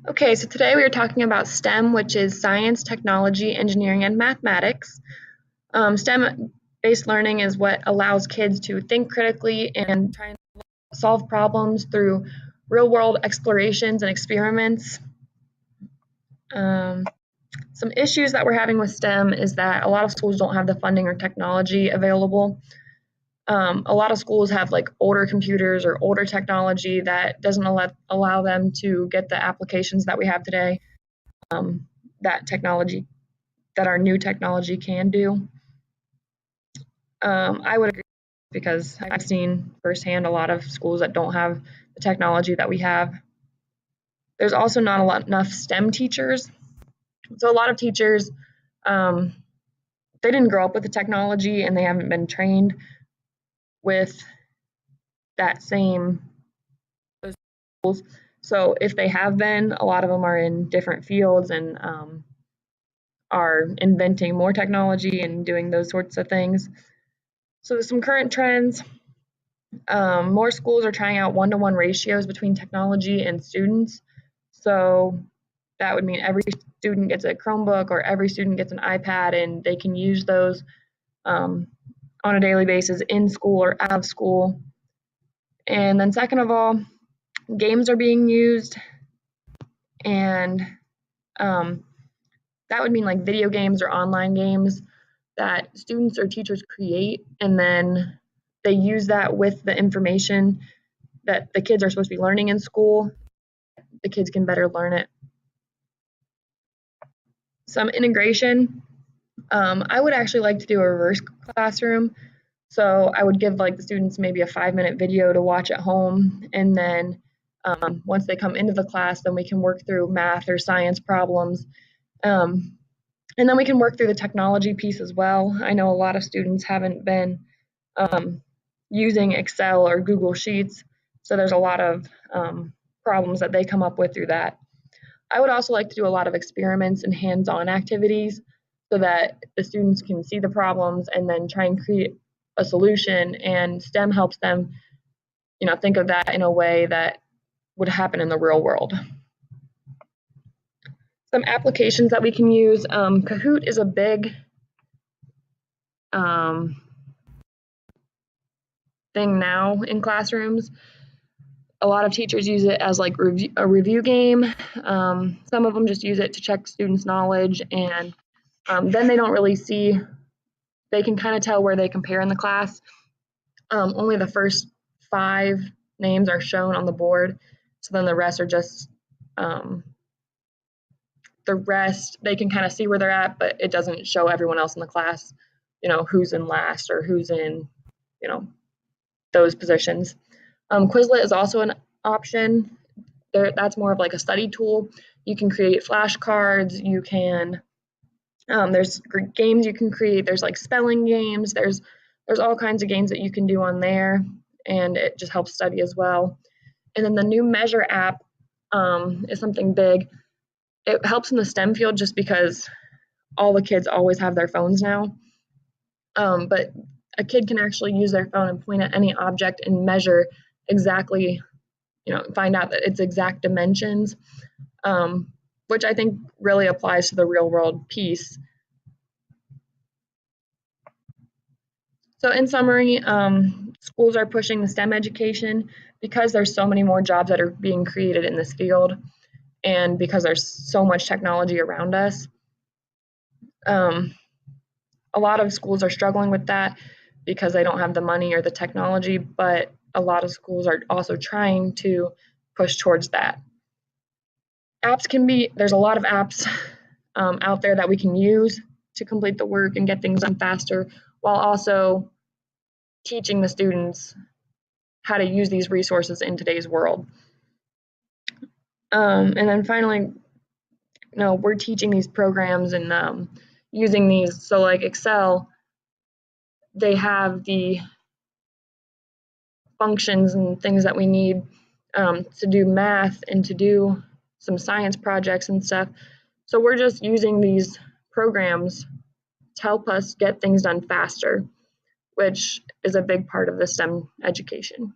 Okay, so today we are talking about STEM, which is science, technology, engineering, and mathematics. STEM-based learning is what allows kids to think critically and try and solve problems through real-world explorations and experiments. Um, some issues that we're having with STEM is that a lot of schools don't have the funding or technology available. A lot of schools have like older computers or older technology that doesn't allow them to get the applications that we have today. Um, that technology that our new technology can do. I would agree because I've seen firsthand a lot of schools that don't have the technology that we have. There's also not enough STEM teachers. So a lot of teachers, um, they didn't grow up with the technology and they haven't been trained with that same tools. So if they have been, a lot of them are in different fields and are inventing more technology and doing those sorts of things. So there's some current trends. More schools are trying out one-to-one ratios between technology and students. So that would mean every student gets a Chromebook or every student gets an iPad and they can use those on a daily basis in school or out of school. And then second of all, games are being used and that would mean like video games or online games that students or teachers create and then they use that with the information that the kids are supposed to be learning in school. The kids can better learn it. Some integration. I would actually like to do a reverse classroom. So I would give like the students maybe a 5-minute video to watch at home. And then once they come into the class, then we can work through math or science problems. And then we can work through the technology piece as well. I know a lot of students haven't been using Excel or Google Sheets. So there's a lot of problems that they come up with through that. I would also like to do a lot of experiments and hands-on activities so that the students can see the problems and then try and create a solution. And STEM helps them, think of that in a way that would happen in the real world. Some applications that we can use. Kahoot is a big thing now in classrooms. A lot of teachers use it as like a review game. Some of them just use it to check students' knowledge, and then they don't really see. They can kind of tell where they compare in the class. Only the first 5 names are shown on the board, so then the rest are just the rest. They can kind of see where they're at, but it doesn't show everyone else in the class, who's in last or who's in, those positions. Quizlet is also an option. That's more of like a study tool. You can create flashcards. You can there's games you can create. There's like spelling games. There's all kinds of games that you can do on there, and it just helps study as well. And then the new Measure app is something big. It helps in the STEM field just because all the kids always have their phones now. But a kid can actually use their phone and point at any object and measure exactly, find out that its exact dimensions, which I think really applies to the real world piece. So in summary, schools are pushing the STEM education because there's so many more jobs that are being created in this field and because there's so much technology around us. A lot of schools are struggling with that because they don't have the money or the technology, but a lot of schools are also trying to push towards that. There's a lot of apps out there that we can use to complete the work and get things done faster while also teaching the students how to use these resources in today's world. And then finally, we're teaching these programs and using these. So like Excel, they have the functions and things that we need to do math and to do some science projects and stuff. So we're just using these programs to help us get things done faster, which is a big part of the STEM education.